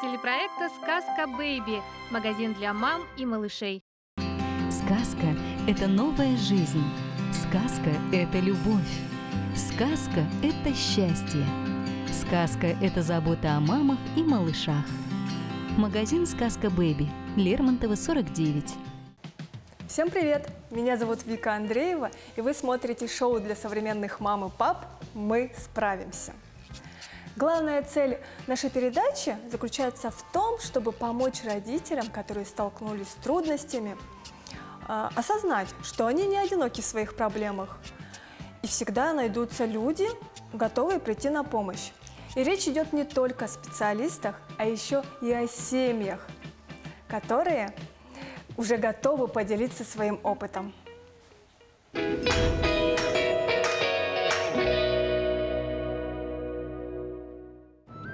телепроекта «Сказка Бэйби» – магазин для мам и малышей. Сказка – это новая жизнь. Сказка – это любовь. Сказка – это счастье. Сказка – это забота о мамах и малышах. Магазин «Сказка Бэйби», Лермонтова, 49. Всем привет! Меня зовут Вика Андреева, и вы смотрите шоу для современных мам и пап «Мы справимся». Главная цель нашей передачи заключается в том, чтобы помочь родителям, которые столкнулись с трудностями, осознать, что они не одиноки в своих проблемах. И всегда найдутся люди, готовые прийти на помощь. И речь идет не только о специалистах, а еще и о семьях, которые уже готовы поделиться своим опытом.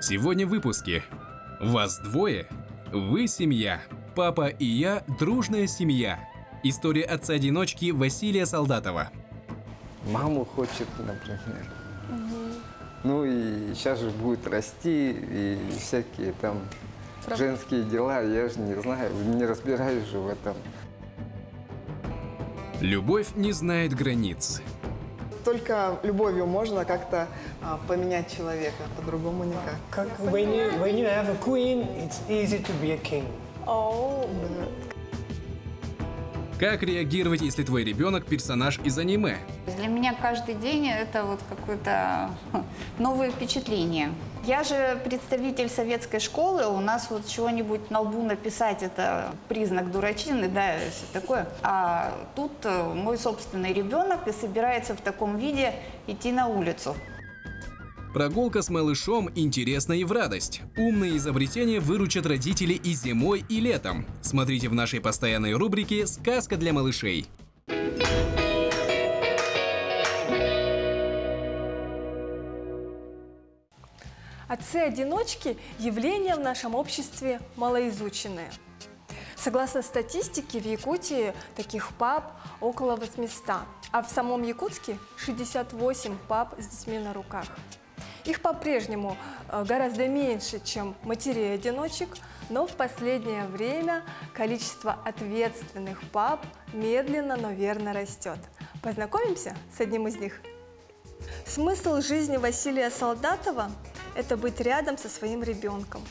Сегодня в выпуске. Вас двое, вы семья. Папа и я – дружная семья. История отца-одиночки Василия Солдатова. Маму хочет, например. Ну и сейчас же будет расти, и всякие там женские дела, я же не знаю, не разбираюсь же в этом. Любовь не знает границ. Только любовью можно как-то поменять человека, по-другому никак. When you have a queen, it's easy to be a king. Как реагировать, если твой ребенок – персонаж из аниме? Для меня каждый день это вот какое-то новое впечатление. Я же представитель советской школы, у нас вот чего-нибудь на лбу написать – это признак дурачины, да, все такое. А тут мой собственный ребенок и собирается в таком виде идти на улицу. Прогулка с малышом интересна и в радость. Умные изобретения выручат родителей и зимой, и летом. Смотрите в нашей постоянной рубрике «Сказка для малышей». Отцы-одиночки – явление в нашем обществе малоизученное. Согласно статистике, в Якутии таких пап около 800, а в самом Якутске 68 пап с детьми на руках. Их по-прежнему гораздо меньше, чем матерей-одиночек, но в последнее время количество ответственных пап медленно, но верно растет. Познакомимся с одним из них. Смысл жизни Василия Солдатова – это быть рядом со своим ребенком.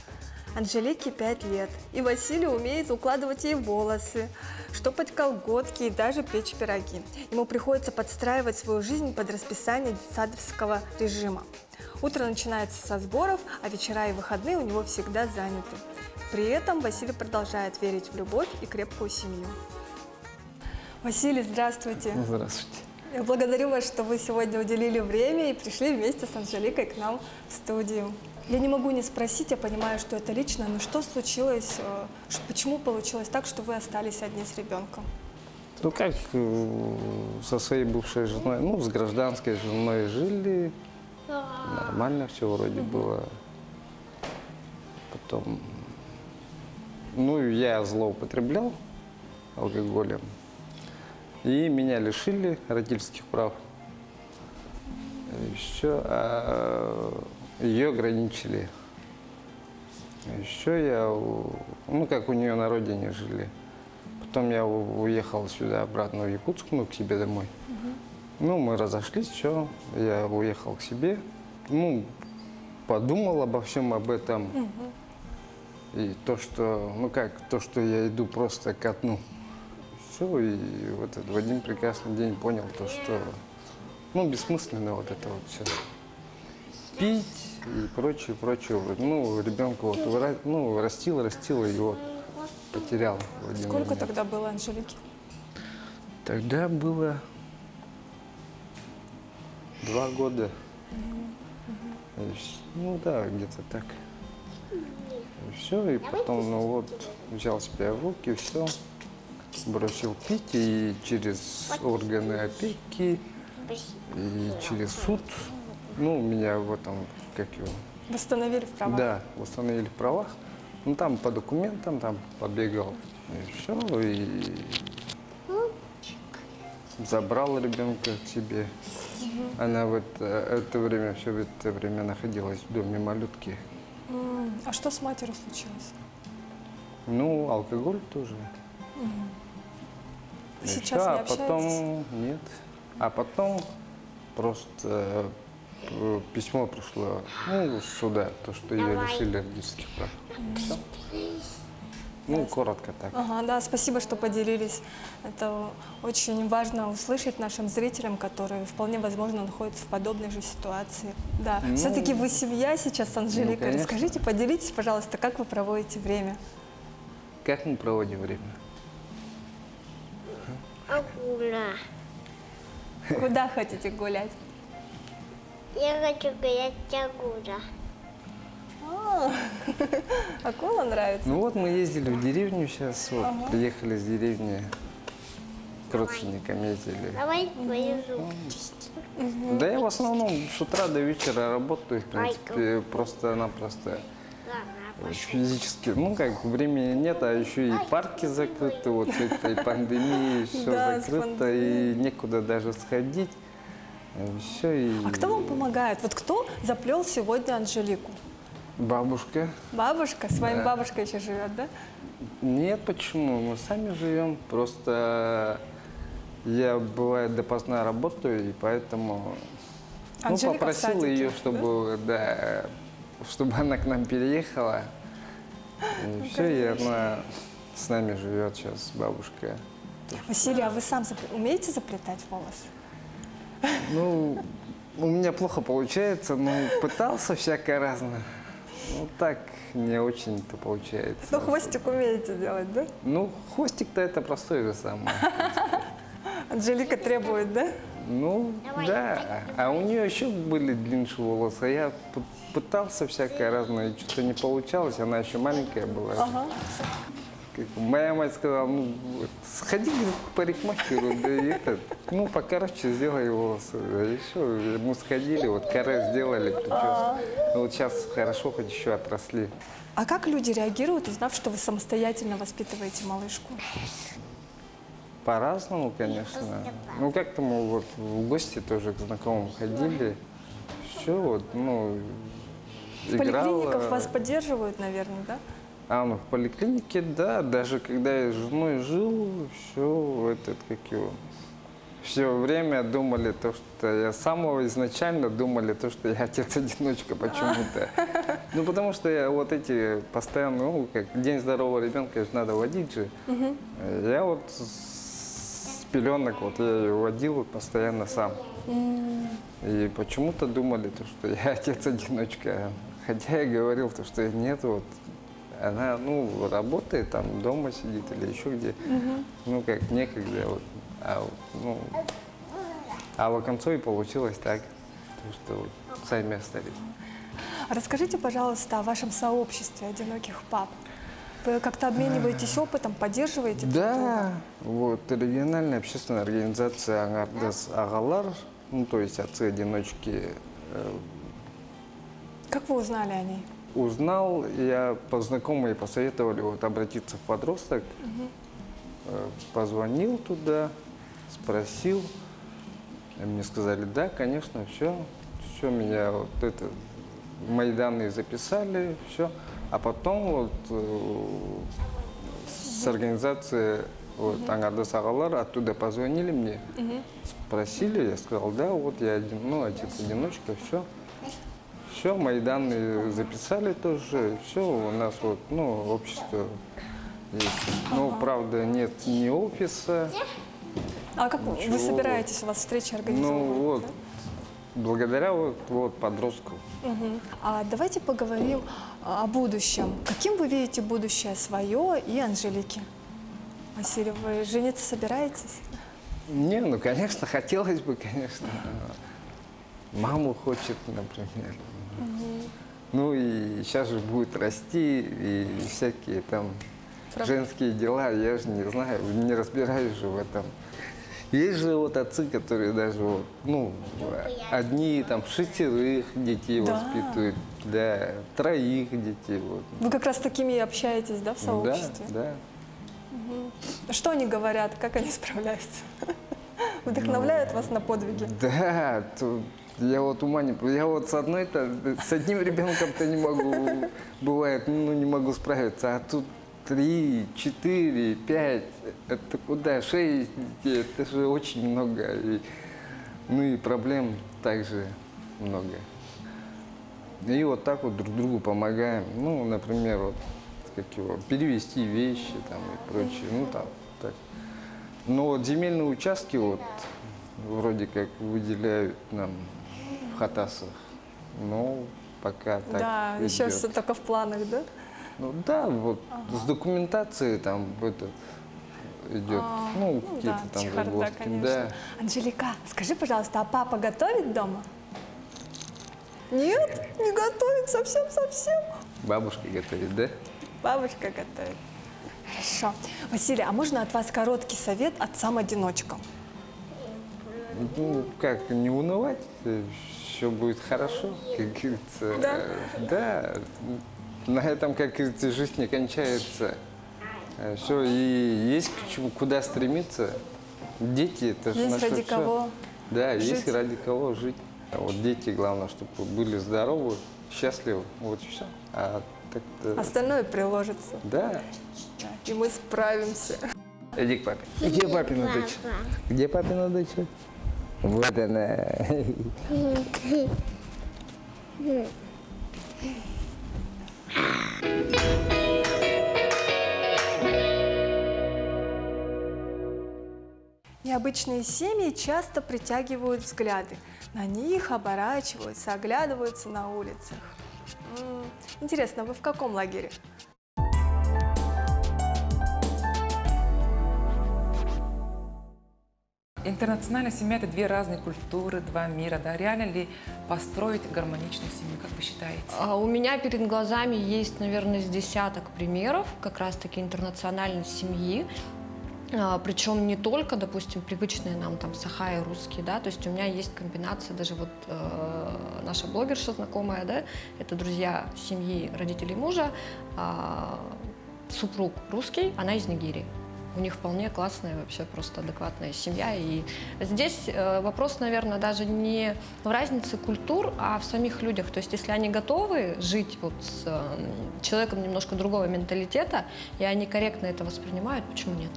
Анжелике 5 лет, и Василий умеет укладывать ей волосы, штопать колготки и даже печь пироги. Ему приходится подстраивать свою жизнь под расписание детсадовского режима. Утро начинается со сборов, а вечера и выходные у него всегда заняты. При этом Василий продолжает верить в любовь и крепкую семью. Василий, здравствуйте. Здравствуйте. Я благодарю вас, что вы сегодня уделили время и пришли вместе с Анжеликой к нам в студию. Я не могу не спросить, я понимаю, что это лично, но что случилось, почему получилось так, что вы остались одни с ребенком? Ну как, со своей бывшей женой, ну с гражданской женой жили, нормально все вроде было. Потом, ну я злоупотреблял алкоголем, и меня лишили родительских прав. И все, ее ограничили. Еще я, ну как у нее на родине жили. Потом я уехал сюда обратно в Якутск, ну к себе домой. Ну мы разошлись, все, я уехал к себе. Ну подумал обо всем об этом. И то, что, ну как, то, что я иду просто ко дну. Все, и вот в один прекрасный день понял то, что, ну бессмысленно вот это вот все. Пить и прочее, прочее. Ну, ребенка вот растил, и вот потерял. Сколько тогда было Анжелике? Тогда было 2 года. Ну да, где-то так. И все, и потом, ну вот, взял себя в руки, все, бросил пить, и через органы опеки, и через суд. Ну, меня в этом, как его... Восстановили в правах? Да, восстановили в правах. Ну, там по документам, там побегал. И все, и забрал ребенка к себе. Она в это время, все это время находилась в доме малютки. А что с матерью случилось? Ну, алкоголь тоже. Сейчас Всё, не а общаетесь? потом нет. А потом просто письмо пришло, ну, сюда, то, что ее лишили родительских прав. Всё. Ну, коротко так. Ага, да, спасибо, что поделились. Это очень важно услышать нашим зрителям, которые вполне возможно находятся в подобной же ситуации. Да, Ну, все-таки вы семья сейчас с Анжеликой. конечно. Расскажите, поделитесь, пожалуйста, как вы проводите время? Как мы проводим время? Акула. Куда хотите гулять? Я хочу гулять акула. Акула нравится? Ну вот мы ездили в деревню сейчас, вот, приехали с деревни к родственникам ездили. Давай повезу. Да я в основном с утра до вечера работаю, в принципе, просто-напросто физически. Ну как, времени нет, а еще и парки закрыты, вот с этой пандемией все Да, с закрыто, и некуда даже сходить. Все, и А кто вам помогает? Вот кто заплел сегодня Анжелику? бабушка. Бабушка? С вами Да. бабушка еще живет, да? Нет, почему? Мы сами живем, просто я, бывает, допоздна работаю, и поэтому Анжелика в попросил садике, ее, чтобы, да, чтобы она к нам переехала. И все, и она с нами живет сейчас, бабушка. Василий, а вы сам умеете заплетать волосы? Ну, у меня плохо получается, но пытался всякое разное. Ну, так не очень-то получается. Ну, хвостик умеете делать, да? Ну, хвостик-то это простой же самое. Анжелика требует, да? Ну, да. А у нее еще были длиннее волосы. А я пытался всякое разное, и что-то не получалось. Она еще маленькая была. Ага. Как моя мать сказала, ну, сходи, говорит, к парикмахеру, да и это, ну, покороче сделай волосы. Да и все, мы сходили, вот каре сделали, прическу. Ну, вот сейчас хорошо, хоть еще отросли. А как люди реагируют, узнав, что вы самостоятельно воспитываете малышку? По-разному, конечно. Ну, как-то мы вот в гости тоже к знакомым ходили. Все, вот, ну, В поликлиниках вас поддерживают, наверное, да? А, ну, в поликлинике, да. Даже когда я с женой жил, все, все время думали то, что я с самого изначально думали то, что я отец-одиночка почему-то. Ну, потому что я вот эти постоянно, ну, как День здорового ребенка же надо водить же. Я вот с пеленок, вот я ее водил постоянно сам. И почему-то думали то, что я отец-одиночка. Хотя я говорил то, что нет, вот. Она, ну, работает, там, дома сидит или еще где. Ну, как, некогда, вот. А в конце и получилось так, что вот сами остались. Расскажите, пожалуйста, о вашем сообществе одиноких пап. Вы как-то обмениваетесь опытом, поддерживаете друг друга? Да, вот, региональная общественная организация Аңардас Ағалар, ну, то есть отцы-одиночки. Как вы узнали о ней? Узнал, я по знакомые посоветовали вот обратиться в подросток, позвонил туда, спросил, и мне сказали, да, конечно, все, меня вот это, мои данные записали, все, а потом вот с организации вот, Аңардас Ағалар оттуда позвонили мне, спросили, я сказал, да, вот я отец-одиночка, все. Все, мои данные записали тоже, все, у нас вот, ну, общество есть. Ну, правда, нет ни офиса. А как вы собираетесь, у вас встречи организовывать? Ну, вот, да? благодаря вот подростку. А давайте поговорим о будущем. Каким вы видите будущее свое и Анжелики? Василий, вы жениться собираетесь? Не, ну, конечно, хотелось бы, конечно. Маму хочет, например. Ну и сейчас же будет расти, и всякие там женские дела, я же не знаю, не разбираюсь же в этом. Есть же вот отцы, которые даже вот, ну, одни там 6 детей воспитывают, да, 3 детей. Вот. Вы как раз с такими и общаетесь, да, в сообществе? Да. Что они говорят, как они справляются? Вдохновляют вас на подвиги? Да, Я вот ума не... Я вот с одним ребенком-то не могу, бывает, ну, не могу справиться. А тут 3, 4, 5, это куда? 6 детей, это же очень много. Ну и проблем также много. И вот так вот друг другу помогаем. Ну, например, вот, перевести вещи там и прочее. Ну, там, так. Но вот земельные участки вот вроде как выделяют нам в Хатасах. Но пока так Да, идет. еще все только в планах, да? Ну да, вот с документацией там идет, ну, какие-то да, там чехарда, загвоздки. конечно. Да. Анжелика, скажи, пожалуйста, а папа готовит дома? Нет, не готовит совсем. Бабушка готовит, да? Бабушка готовит. Хорошо. Василий, а можно от вас короткий совет отцам-одиночкам? Ну, как, не унывать, все будет хорошо, как говорится. Да? Да, на этом, как говорится, жизнь не кончается. Все, и есть к чему, куда стремиться. Дети, это же Есть наше ради всё. кого Да, жить. есть ради кого жить. А вот дети, главное, чтобы были здоровы, счастливы, вот и все. А так-то... Остальное приложится. Да. И мы справимся. Иди к папе. Где папина дочь? Где папина дочь? Вот она. Необычные семьи часто притягивают взгляды. На них оборачиваются, оглядываются на улицах. Интересно, вы в каком лагере? Интернациональная семья – это две разные культуры, два мира. Да? Реально ли построить гармоничную семью, как вы считаете? У меня перед глазами есть, наверное, с десяток примеров как раз-таки интернациональной семьи. Причем не только, допустим, привычные нам там саха и русские, да, то есть у меня есть комбинация, даже вот наша блогерша знакомая, да, это друзья семьи родителей мужа, супруг русский, она из Нигерии. У них вполне классная, вообще просто адекватная семья. И здесь вопрос, наверное, даже не в разнице культур, а в самих людях. То есть если они готовы жить вот с человеком немножко другого менталитета, и они корректно это воспринимают, почему нет?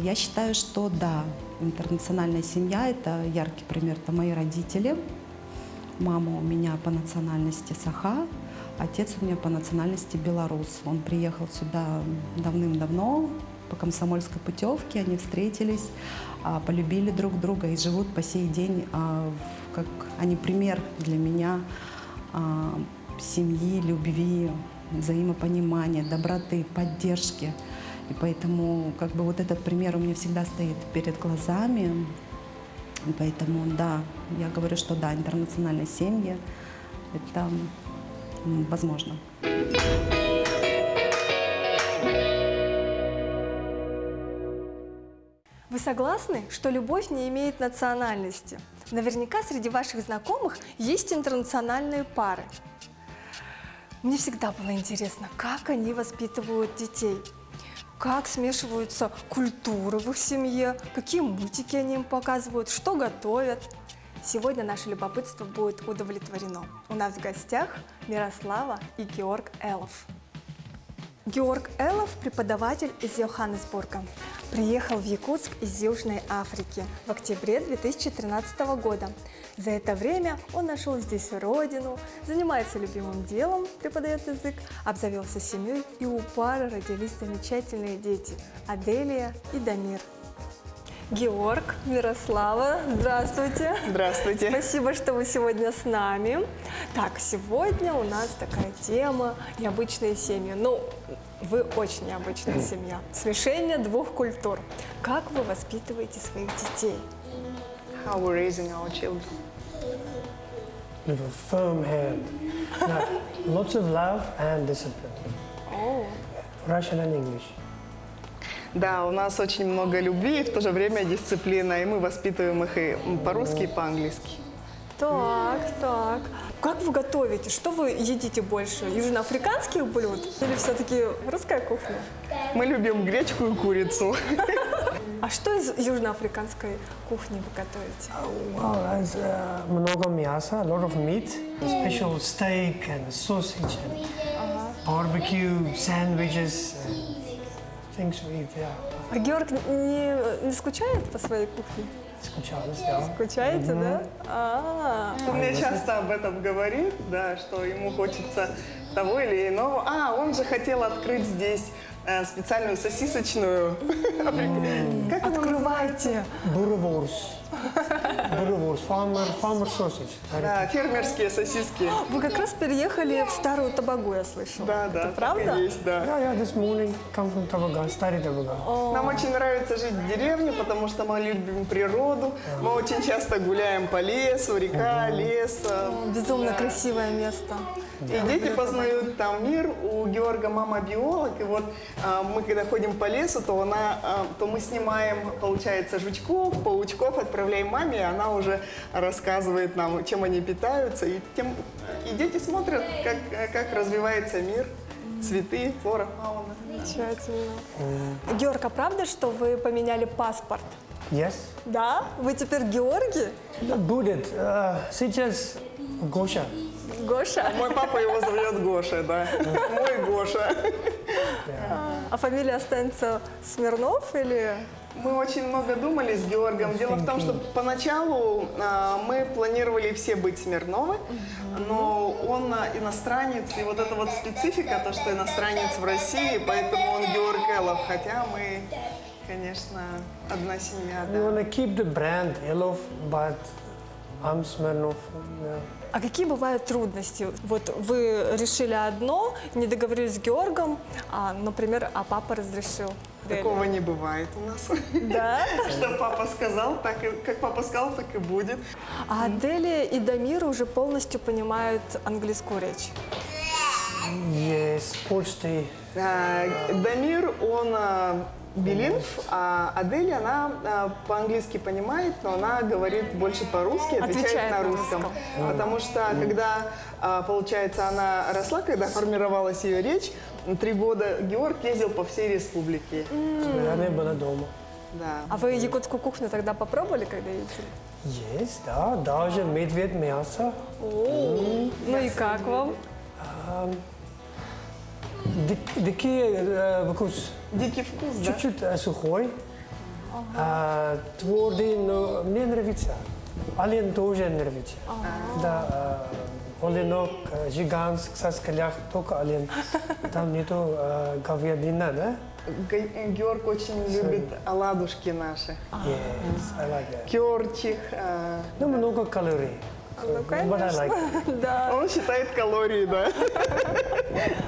Я считаю, что да, интернациональная семья – это яркий пример. Это мои родители. Мама у меня по национальности саха, отец у меня по национальности белорус. Он приехал сюда давным-давно по комсомольской путевке, они встретились, полюбили друг друга и живут по сей день, как они пример для меня семьи, любви, взаимопонимания, доброты, поддержки. И поэтому как бы вот этот пример у меня всегда стоит перед глазами. И поэтому да, я говорю, что да, интернациональные семьи – это возможно. Вы согласны, что любовь не имеет национальности? Наверняка среди ваших знакомых есть интернациональные пары. Мне всегда было интересно, как они воспитывают детей. Как смешиваются культуры в их семье, какие мультики они им показывают, что готовят. Сегодня наше любопытство будет удовлетворено. У нас в гостях Мирослава и Георг Элов. Георг Элов – преподаватель из Йоханнесбурга. Приехал в Якутск из Южной Африки в октябре 2013 года. За это время он нашел здесь родину, занимается любимым делом, преподает язык, обзавелся семьей, и у пары родились замечательные дети – Аделия и Дамир. Георг, Мирослава, здравствуйте. Здравствуйте. Спасибо, что вы сегодня с нами. Так, сегодня у нас такая тема – необычные семьи. Ну, вы очень необычная семья. Смешение двух культур. Как вы воспитываете своих детей? How we're raising our children. With a firm hand. Now, lots of love and discipline. Oh. Russian and English. Да, у нас очень много любви и в то же время дисциплина, и мы воспитываем их и по-русски, и по-английски. Так. Как вы готовите? Что вы едите больше? Южноафриканских блюд или все-таки русская кухня? Мы любим гречку и курицу. А что из южноафриканской кухни вы готовите? Well, there's много мяса, a lot of meat, special steak and sausage and barbecue sandwiches, things we eat. Yeah. А Георг не скучает по своей кухне? Скучалась, да. Скучаете, да? Он мне часто об этом говорит, да, что ему хочется того или иного. Он же хотел открыть здесь специальную сосисочную. Открывайте! Boerenworst. Boerenworst, farmer sausage. Да, фермерские сосиски. Вы как раз переехали в Старую Табагу, я слышала. Да, Это правда? Есть, да. Yeah, this morning come from Tabaga, Старый Табага. Нам очень нравится жить в деревне, потому что мы любим природу. Мы очень часто гуляем по лесу, река, лес. Безумно красивое место. И дети познают там мир. У Георга мама биолог, и вот мы когда ходим по лесу, то мы снимаем, получается, жучков, паучков, отправляем маме, и она уже рассказывает нам, чем они питаются, и дети смотрят, как развивается мир, цветы, флора, фауна. Замечательно. Георг, а правда, что вы поменяли паспорт? Yes. Да? Вы теперь Георгий? Будет. Сейчас Гоша. Гоша? Мой папа его зовет Гоша, да. Мой Гоша. А фамилия останется Смирнов или... Мы очень много думали с Георгом. Дело в том, что поначалу мы планировали все быть Смирновы, но он иностранец, и вот эта вот специфика, то, что иностранец в России, поэтому он Георг Элов, хотя мы, конечно, одна семья. We want to keep the brand Elov, but I'm Smirnov. Yeah. А какие бывают трудности? Вот вы решили одно, не договорились с Георгом, например, а папа разрешил. Такого не бывает у нас. Да? Что папа сказал, как папа сказал, так и будет. А Делия и Дамир уже полностью понимают английскую речь? Yes, почти. Дамир, он билингв, а Адель, она по-английски понимает, но она говорит больше по-русски, отвечает на русском. Потому что, когда, получается, она росла, когда формировалась ее речь, 3 года Георг ездил по всей республике. Она была дома. Да. А вы якутскую кухню тогда попробовали, когда ездили? Есть, да, даже медведь мясо. Ну и как вам? Дикий вкус. Дикий вкус, да? Чуть-чуть сухой. Твердый, но мне нравится. Олень тоже нравится. Да, оленок, гигант, со скалях, только олень. Там нету говядина, да? Георг очень любит оладушки наши. Yes, I like that. Кёрчих. Ну, много калорий. Ну, конечно. Да. Он считает калории, да.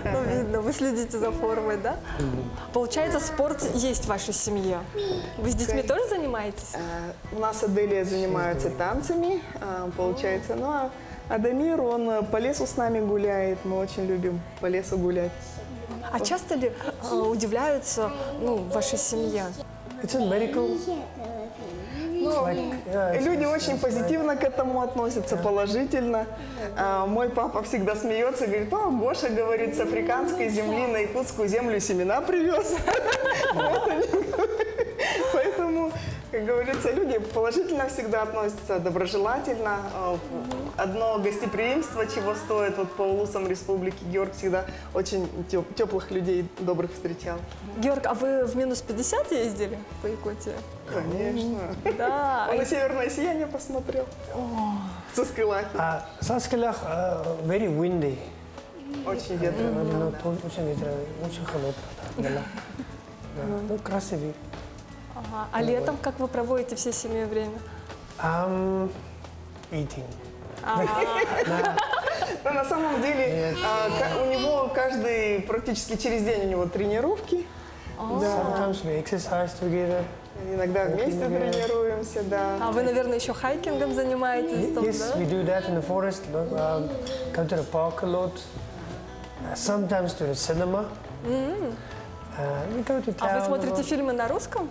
Ну, видно, вы следите за формой, да? Получается, спорт есть в вашей семье. Вы с детьми тоже занимаетесь? У нас Аделия занимается танцами, получается. Ну, а Адамир, он по лесу с нами гуляет. Мы очень любим по лесу гулять. А часто ли удивляются в вашей семье? It's a medical. Люди очень позитивно к этому относятся, положительно. Мой папа всегда смеется и говорит: Гоша, говорит, с африканской земли на якутскую землю семена привез. Поэтому, как говорится, люди положительно всегда относятся, доброжелательно. Одно гостеприимство, чего стоит, вот по улусам республики, Георг всегда очень теплых людей, добрых встречал. Георг, а вы в минус 50 ездили по Якутии? Конечно. Да. Он на северное сияние посмотрел. Со Скалахи. Со Скалах very windy. Очень ветрено. Очень ветрено, очень холодно. Ну, красивый. А летом как вы проводите всей семьей время? Eating. Но на самом деле у него практически через день у него тренировки. Sometimes we exercise together. Иногда вместе тренируемся, да. А вы, наверное, еще хайкингом занимаетесь? Yes, we do that in the forest. Go to the park a lot. Sometimes to the cinema. We go to town. А вы смотрите фильмы на русском?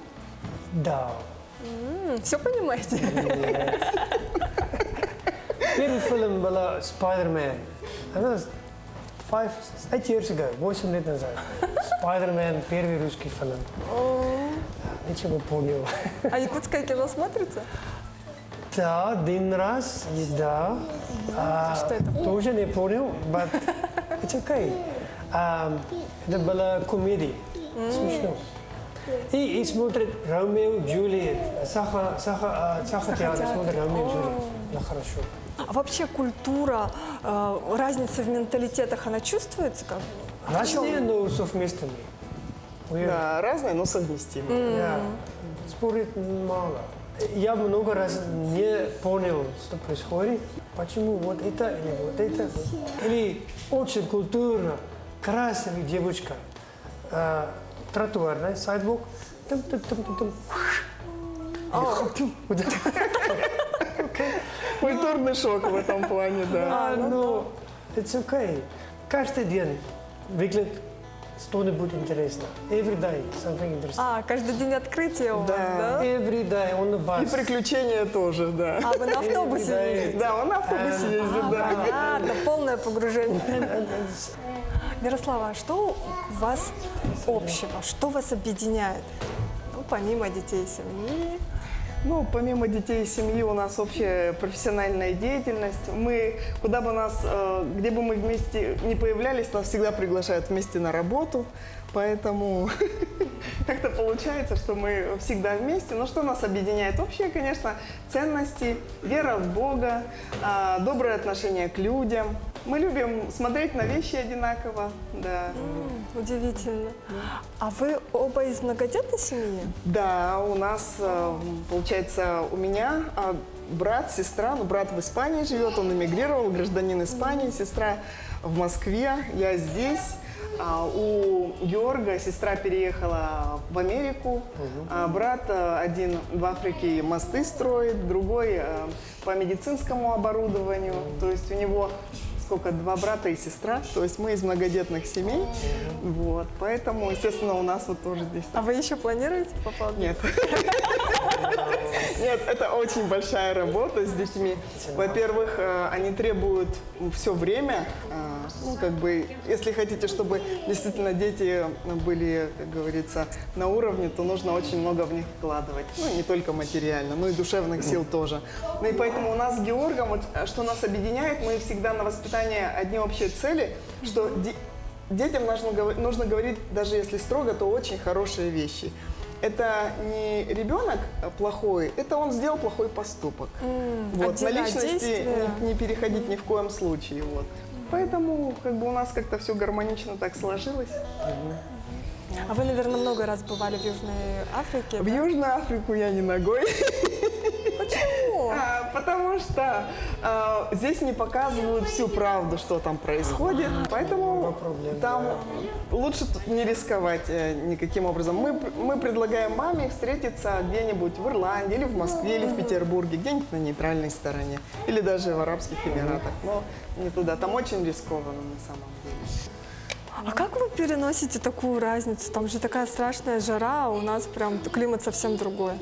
Да. Все понимаете? Нет. Первый фильм был Spider-Man. Это 8 years ago, 8 лет назад. Spider-Man, первый русский фильм. ничего понял. А якутское кино смотрите? Да, один раз, да. Что это? Тоже не понял, but it's okay. Это была комедия, смешно. И смотрит Ромео и Джульет, Сахатьян смотрит Ромео и Джульет. Да, хорошо. А вообще культура, разница в менталитетах, она чувствуется как? Разные, но совместные. Да, разные, но совместимые. Да, спорить мало. Я много раз не понял, что происходит, почему вот это или вот это. Или очень культурно, красивая девочка, тротуарная, сайдвок, там. Культурный шок в этом плане, да. Но it's okay. Каждый день выглядит что-нибудь интересно. Every day something interesting. Каждый день открытие у вас, да? Every day on the bus. И приключения тоже, да. А вы на автобусе ездите? Да, он на автобусе ездит, да. Понятно, полное погружение. Мирослава, а что у вас общего? Что вас объединяет? Ну, помимо детей и семьи. Ну, помимо детей и семьи у нас общая профессиональная деятельность. Мы, куда бы нас, где бы мы вместе не появлялись, нас всегда приглашают вместе на работу. Поэтому как-то получается, что мы всегда вместе. Но что нас объединяет? Общие, конечно, ценности, вера в Бога, доброе отношение к людям. Мы любим смотреть на вещи одинаково. Да. Удивительно. А вы оба из многодетной семьи? Да, у нас, получается, у меня брат, сестра. Ну, брат в Испании живет, он эмигрировал, гражданин Испании, сестра в Москве, я здесь. У Георга сестра переехала в Америку, брат один в Африке мосты строит, другой по медицинскому оборудованию. То есть у него два брата и сестра, то есть мы из многодетных семей. Вот, поэтому, естественно, у нас вот тоже здесь. А вы еще планируете попасть? Нет. Нет, это очень большая работа с детьми. Во-первых, они требуют все время. Ну, как бы, если хотите, чтобы действительно дети были, как говорится, на уровне, то нужно очень много в них вкладывать. Ну, не только материально, но и душевных сил тоже. Ну и поэтому у нас с Георгом, вот, что нас объединяет, мы всегда на воспитание одни общие цели, что детям нужно говорить, даже если строго, то очень хорошие вещи. Это не ребенок плохой, это он сделал плохой поступок. Вот, на личности не переходить ни в коем случае. Вот. Поэтому как бы у нас как-то все гармонично так сложилось. А вы, наверное, много раз бывали в Южной Африке? В Южную Африку я не ногой. Почему? Потому что здесь не показывают всю правду, что там происходит. Поэтому там лучше не рисковать никаким образом. Мы предлагаем маме встретиться где-нибудь в Ирландии, или в Москве, или в Петербурге, где-нибудь на нейтральной стороне. Или даже в Арабских Эмиратах. Но не туда. Там очень рискованно на самом деле. А как вы переносите такую разницу? Там же такая страшная жара, а у нас прям климат совсем другой.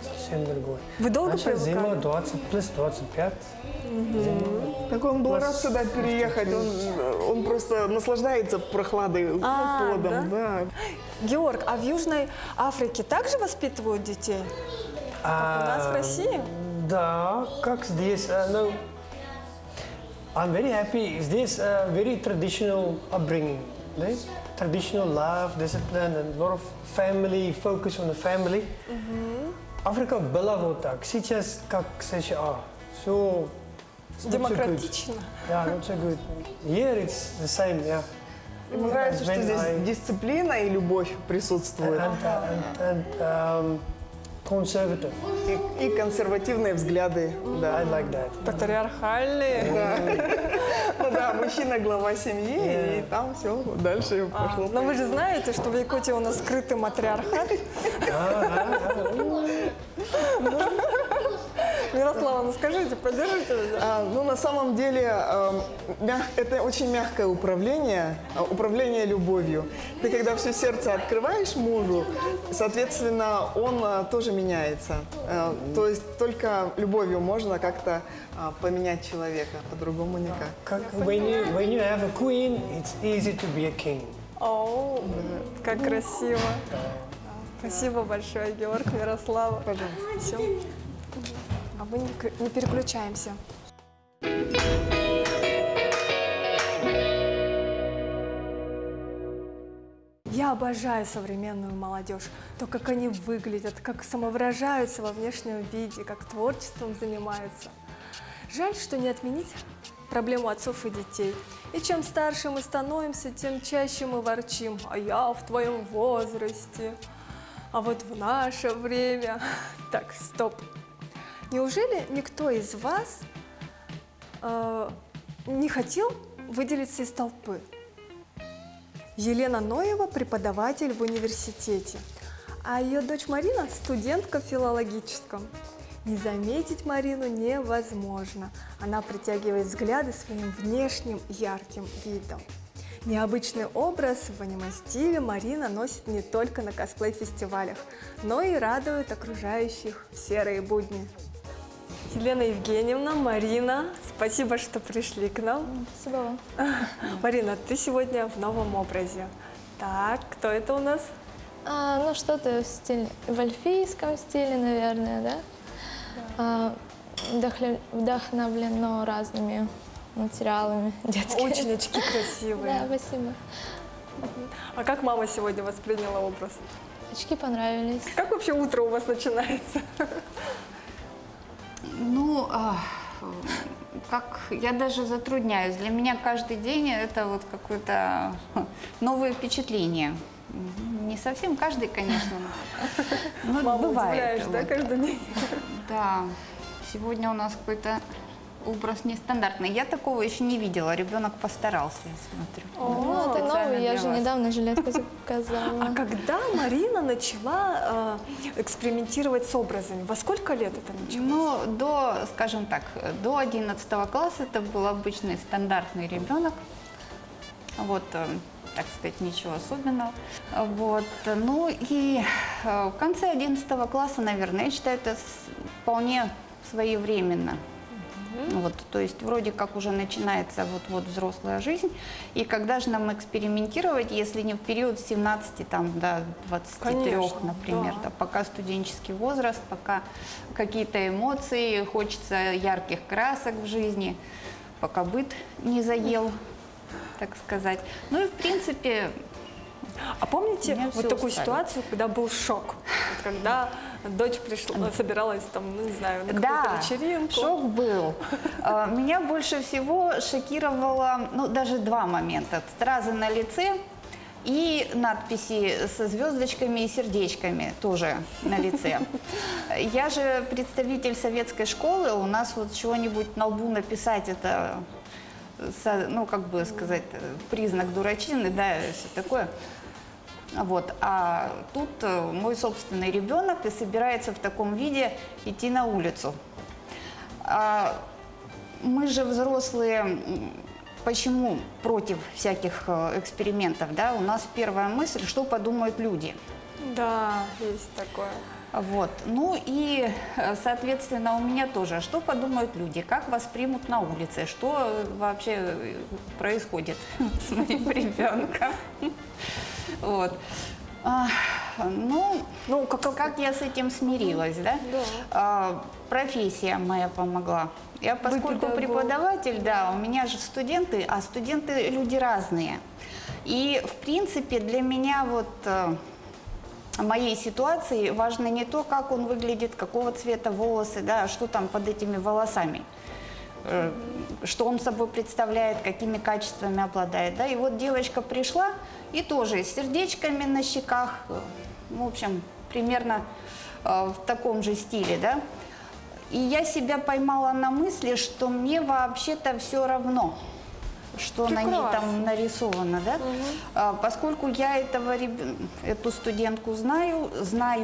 Совсем другой. Вы долго Наша зима привыкали? 20 плюс 25. Так он был рад сюда переехать, он просто наслаждается прохладой, холодом. Да? Георг, а в Южной Африке также воспитывают детей? Как у нас в России? Да, как здесь. No, I'm very happy. Здесь very traditional upbringing. Right? Traditional love, discipline, and a lot of family, focus on the family. Африка была вот так. Сейчас как США. Все демократично. Yeah, not so good. Here it's the same, yeah. Ему нравится, что здесь дисциплина и любовь присутствует. And conservative. И консервативные взгляды. Да. I like that. Патриархальные. Да. Ну да, мужчина глава семьи, и там все дальше пошло. Но вы же знаете, что в Якутии у нас скрытый матриархат. Мирослава, ну скажите, поддержите меня? Ну, на самом деле, это очень мягкое управление любовью. Ты когда все сердце открываешь мужу, соответственно, он тоже меняется. То есть только любовью можно как-то поменять человека, по-другому никак. When you have a queen, it's easy to be a king. О, как красиво. Спасибо большое, Георг, Мирослава. Пожалуйста. Все. А мы не переключаемся. Я обожаю современную молодежь, то, как они выглядят, как самовыражаются во внешнем виде, как творчеством занимаются. Жаль, что не отменить проблему отцов и детей. И чем старше мы становимся, тем чаще мы ворчим: а я в твоем возрасте, а вот в наше время. Так, стоп. Неужели никто из вас не хотел выделиться из толпы? Елена Ноева – преподаватель в университете, а ее дочь Марина – студентка в филологическом. Не заметить Марину невозможно. Она притягивает взгляды своим внешним ярким видом. Необычный образ в аниме-стиле Марина носит не только на косплей-фестивалях, но и радует окружающих в серые будни. Елена Евгеньевна, Марина, спасибо, что пришли к нам. Спасибо вам. Марина, ты сегодня в новом образе. Так, кто это у нас? Ну, что-то в эльфийском стиле, наверное, да? Вдохновлено разными материалами детскими. Очень очки красивые. Да, спасибо. А как мама сегодня восприняла образ? Очки понравились. Как вообще утро у вас начинается? Ну, как я даже затрудняюсь. Для меня каждый день это вот какое-то новое впечатление. Не совсем каждый, конечно, но Маму бывает. удивляешь, да, каждый день? Да. Сегодня у нас какой-то образ нестандартный. Я такого еще не видела. Ребенок постарался, я смотрю. Ну, это новый, я же недавно жилетку заказала. А когда Марина начала экспериментировать с образами? Во сколько лет это началось? Ну, скажем так, до 11 класса это был обычный стандартный ребенок. Вот, так сказать, ничего особенного. Вот. Ну и в конце 11 класса, наверное, я считаю, это вполне своевременно. Вот, то есть вроде как уже начинается вот взрослая жизнь. И когда же нам экспериментировать, если не в период с 17 до 23, конечно, например, да. Пока студенческий возраст, пока какие-то эмоции, хочется ярких красок в жизни, пока быт не заел, так сказать. Ну и в принципе... А помните вот такую ситуацию, когда был шок? Вот когда дочь пришла, собиралась там, ну не знаю, на какую-то вечеринку? Шок был. Меня больше всего шокировало, ну даже два момента. Стразы на лице и надписи со звездочками и сердечками тоже на лице. Я же представитель советской школы, у нас вот чего-нибудь на лбу написать, это, ну как бы сказать, признак дурачины, да, все такое. Вот. А тут мой собственный ребенок и собирается в таком виде идти на улицу. Мы же взрослые, почему против всяких экспериментов? Да? У нас первая мысль, что подумают люди. Да, есть такое. Вот. Ну и, соответственно, у меня тоже. Что подумают люди? Как воспримут на улице? Что вообще происходит с моим ребенком? Вот. Ну, как я с этим смирилась, да? Да. Профессия моя помогла. Я, поскольку преподаватель, да, у меня же студенты, а студенты люди разные. И, в принципе, для меня вот в моей ситуации важно не то, как он выглядит, какого цвета волосы, да, а что там под этими волосами. Что он собой представляет, какими качествами обладает. Да? И вот девочка пришла и тоже с сердечками на щеках, в общем, примерно в таком же стиле. Да? И я себя поймала на мысли, что мне вообще-то все равно, что на ней там нарисовано. Да? Поскольку я эту студентку знаю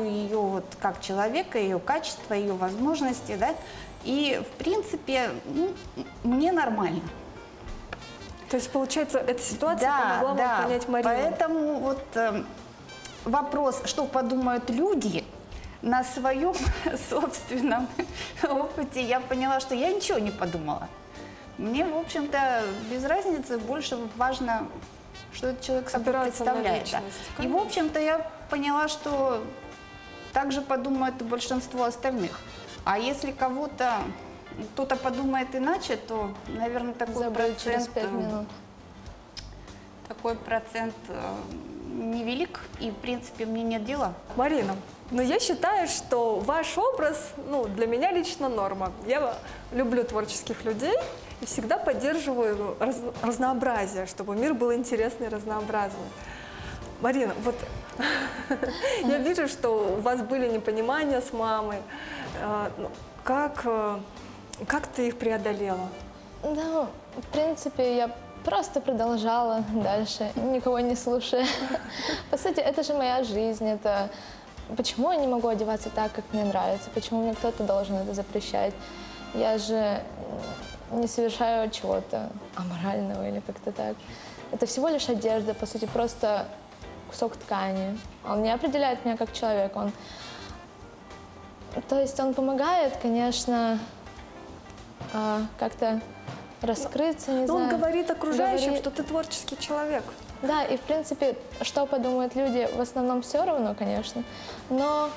ее вот как человека, ее качества, ее возможности, да? И, в принципе, ну, мне нормально. То есть, получается, эта ситуация помогла вам понять Марину? Поэтому вот вопрос, что подумают люди, на своем собственном опыте я поняла, что я ничего не подумала. Мне, в общем-то, без разницы, больше важно, что этот человек собой представляет. Да. И, в общем-то, я поняла, что также подумает и большинство остальных. А если кто-то подумает иначе, то, наверное, такой через 5 минут. Такой процент невелик, и, в принципе, мне нет дела. Марина, но я считаю, что ваш образ, для меня лично норма. Я люблю творческих людей и всегда поддерживаю разнообразие, чтобы мир был интересный и разнообразный. Марина, вот я вижу, что у вас были непонимания с мамой. Как ты их преодолела? Да, в принципе, я просто продолжала дальше, никого не слушая. По сути, это же моя жизнь. Это почему я не могу одеваться так, как мне нравится? Почему мне кто-то должен это запрещать? Я же не совершаю чего-то аморального или как-то так. Это всего лишь одежда, по сути, просто кусок ткани. Он не определяет меня как человека. То есть он помогает, конечно, как-то раскрыться, не знаю. Он говорит окружающим, что ты творческий человек. Да, и в принципе, что подумают люди, в основном все равно, конечно. Но...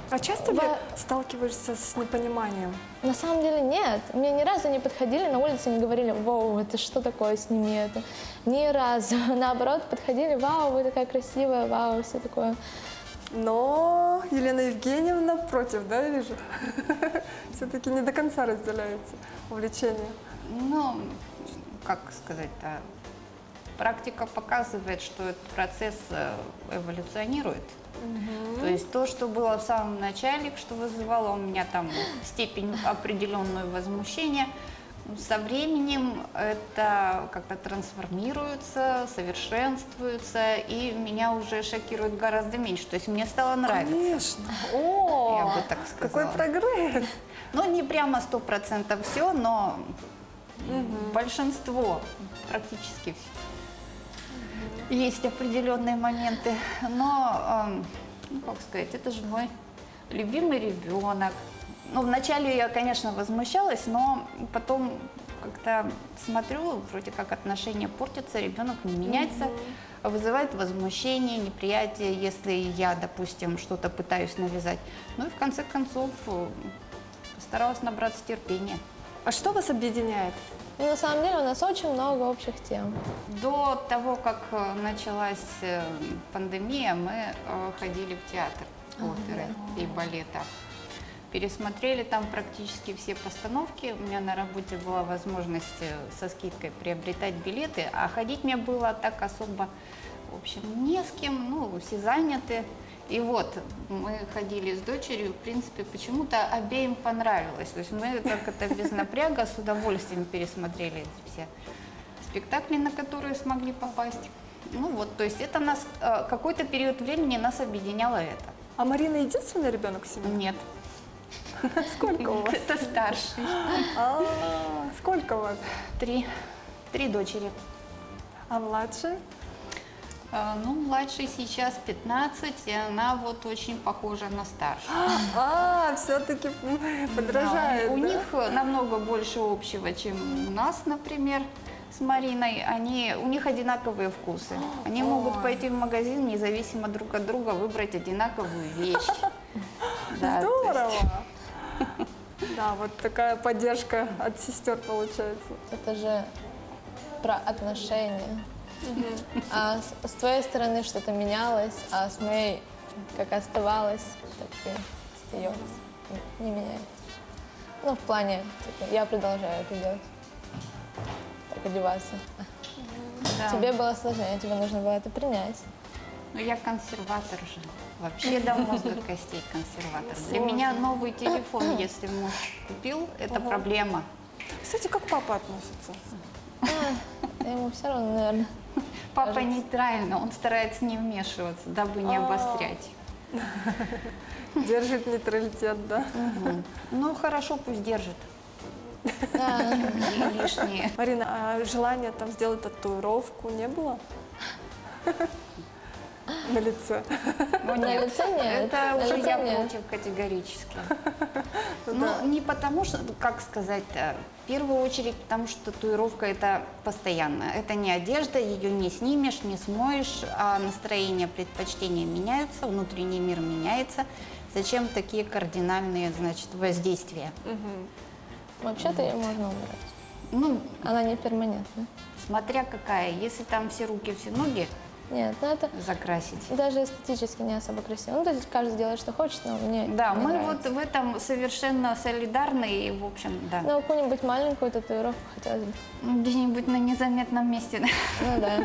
А часто вы сталкиваешься с непониманием? На самом деле нет. Мне ни разу не подходили на улице и не говорили: «Вау, это что такое, сними это». Ни разу. Наоборот, подходили: «Вау, вы такая красивая, вау», все такое. Но Елена Евгеньевна против, да, я вижу? Все-таки не до конца разделяется увлечение. Ну, как сказать-то, практика показывает, что этот процесс эволюционирует. То есть то, что было в самом начале, что вызывало у меня там степень определенного возмущения, со временем это как-то трансформируется, совершенствуется, и меня уже шокирует гораздо меньше. То есть мне стало нравиться. Конечно. О, я бы так сказала. какой прогресс! Ну, не прямо 100% все, но большинство, практически все. Есть определенные моменты, но, как сказать, это же мой любимый ребенок. Ну, вначале я, конечно, возмущалась, но потом как-то смотрю, вроде как отношения портятся, ребенок не меняется, вызывает возмущение, неприятие, если я, допустим, что-то пытаюсь навязать. Ну и в конце концов постаралась набраться терпения. А что вас объединяет? Ну, на самом деле у нас очень много общих тем. До того, как началась пандемия, мы ходили в театр оперы и балета. Пересмотрели там практически все постановки. У меня на работе была возможность со скидкой приобретать билеты, а ходить мне было так особо, в общем, не с кем, ну, все заняты. И вот мы ходили с дочерью, в принципе, почему-то обеим понравилось. То есть мы как это без напряга с удовольствием пересмотрели все спектакли, на которые смогли попасть. Ну вот, то есть это нас, какой-то период времени нас объединяло это. А Марина единственный ребенок в семье? Нет. Сколько у вас? Это старший. Сколько у вас? 3 дочери. А младшая? Ну, младшей сейчас 15, и она вот очень похожа на старшую. Все-таки подражает. Да. У них намного больше общего, чем у нас, например, с Мариной. У них одинаковые вкусы. Они могут пойти в магазин, независимо друг от друга, выбрать одинаковую вещь. Здорово! Да, вот такая поддержка от сестер получается. Это же про отношения. А с твоей стороны что-то менялось, а с моей как оставалось, так и остается, не меняется. Ну, в плане, типа, я продолжаю это делать, так одеваться. Да. Тебе было сложнее, тебе нужно было это принять. Ну, я консерватор же. Вообще до мозга костей консерватор. Для меня новый телефон, если муж купил, это проблема. Кстати, как папа относится? Ему все равно, наверное. Папа нейтрально, он старается не вмешиваться, дабы не обострять. Держит нейтралитет, да? Ну, хорошо, пусть держит. Лишнее. Марина, а желания там сделать татуировку не было? на лице. Ну, На лице нет. Это На уже лице я нет. против категорически. Ну, не потому что, как сказать, в первую очередь, потому что татуировка это постоянно. Это не одежда, ее не снимешь, не смоешь, а настроение, предпочтения меняются, внутренний мир меняется. Зачем такие кардинальные, значит, воздействия? Вообще-то ее можно убрать. Ну, Она не перманентна. смотря какая. Если там все руки, все ноги Нет, ну это закрасить. даже эстетически не особо красиво. Ну, то есть каждый делает, что хочет, но мне Да, не мы нравится. вот в этом совершенно солидарны и, в общем, да. Ну, какую-нибудь маленькую татуировку хотелось бы. Где-нибудь на незаметном месте. Ну да.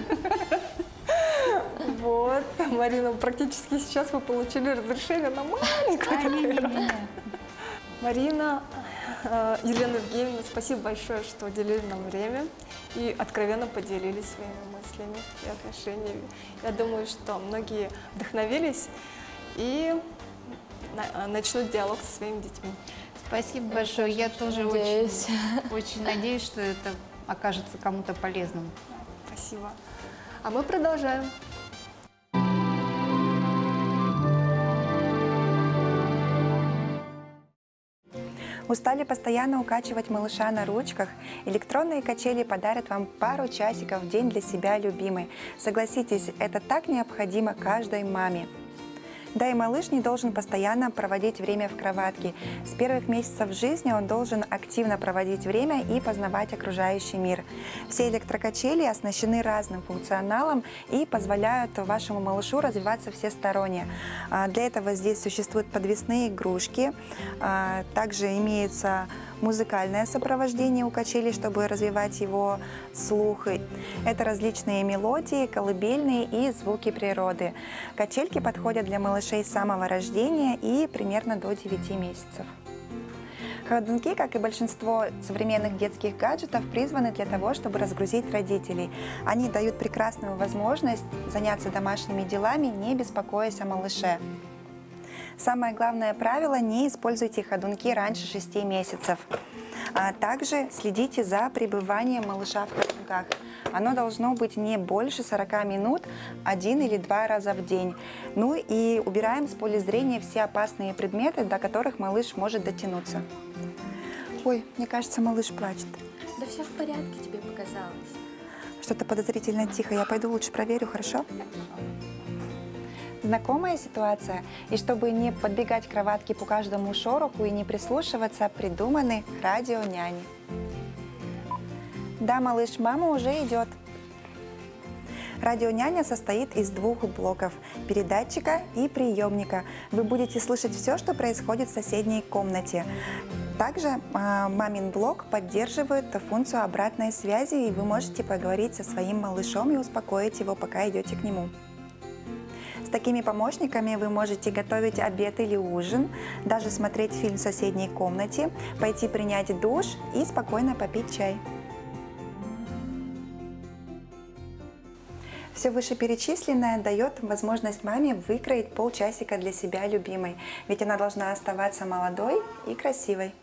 Вот, Марина, практически сейчас вы получили разрешение на маленькую татуировку. Марина, Елена Евгеньевна, спасибо большое, что уделили нам время и откровенно поделились своими мыслями и отношениями. Я думаю, что многие вдохновились и начнут диалог со своими детьми. Спасибо большое. Я тоже надеюсь. очень надеюсь, что это окажется кому-то полезным. Спасибо. А мы продолжаем. Устали постоянно укачивать малыша на ручках? Электронные качели подарят вам пару часиков в день для себя любимой. Согласитесь, это так необходимо каждой маме. Да и малыш не должен постоянно проводить время в кроватке. С первых месяцев жизни он должен активно проводить время и познавать окружающий мир. Все электрокачели оснащены разным функционалом и позволяют вашему малышу развиваться всесторонне. Для этого здесь существуют подвесные игрушки, также имеются музыкальное сопровождение у качелей, чтобы развивать его слух. Это различные мелодии, колыбельные и звуки природы. Качельки подходят для малышей с самого рождения и примерно до 9 месяцев. Ходунки, как и большинство современных детских гаджетов, призваны для того, чтобы разгрузить родителей. Они дают прекрасную возможность заняться домашними делами, не беспокоясь о малыше. Самое главное правило – не используйте ходунки раньше 6 месяцев. Также следите за пребыванием малыша в ходунках. Оно должно быть не больше 40 минут 1 или 2 раза в день. Ну и убираем с поля зрения все опасные предметы, до которых малыш может дотянуться. Ой, мне кажется, малыш плачет. Да все в порядке, тебе показалось. Что-то подозрительно тихо. Я пойду лучше проверю, хорошо? Знакомая ситуация? И чтобы не подбегать к кроватке по каждому шороху и не прислушиваться, придуманы радионяни. Да, малыш, мама уже идет. Радионяня состоит из 2 блоков – передатчика и приемника. Вы будете слышать все, что происходит в соседней комнате. Также мамин блок поддерживает функцию обратной связи, и вы можете поговорить со своим малышом и успокоить его, пока идете к нему. С такими помощниками вы можете готовить обед или ужин, даже смотреть фильм в соседней комнате, пойти принять душ и спокойно попить чай. Все вышеперечисленное дает возможность маме выкроить полчасика для себя любимой, ведь она должна оставаться молодой и красивой.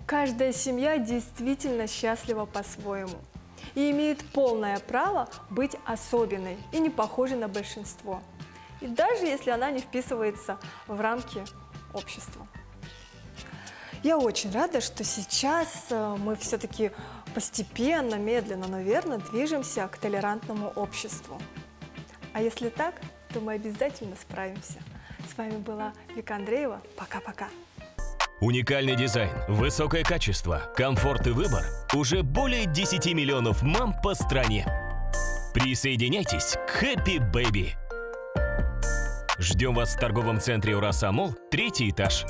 Каждая семья действительно счастлива по-своему и имеет полное право быть особенной и не похожей на большинство. И даже если она не вписывается в рамки общества. Я очень рада, что сейчас мы все-таки постепенно, медленно, но верно движемся к толерантному обществу. А если так, то мы обязательно справимся. С вами была Вика Андреева. Пока-пока. Уникальный дизайн, высокое качество, комфорт и выбор уже более 10 миллионов мам по стране. Присоединяйтесь к Happy Baby. Ждем вас в торговом центре Ураса Молл, 3-й этаж.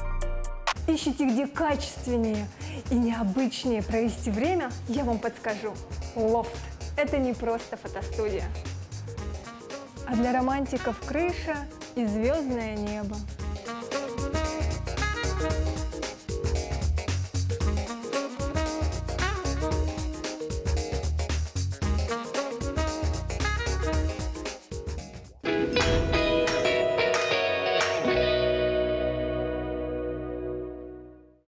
Ищите, где качественнее и необычнее провести время, я вам подскажу. Лофт – это не просто фотостудия, а для романтиков крыша и звездное небо.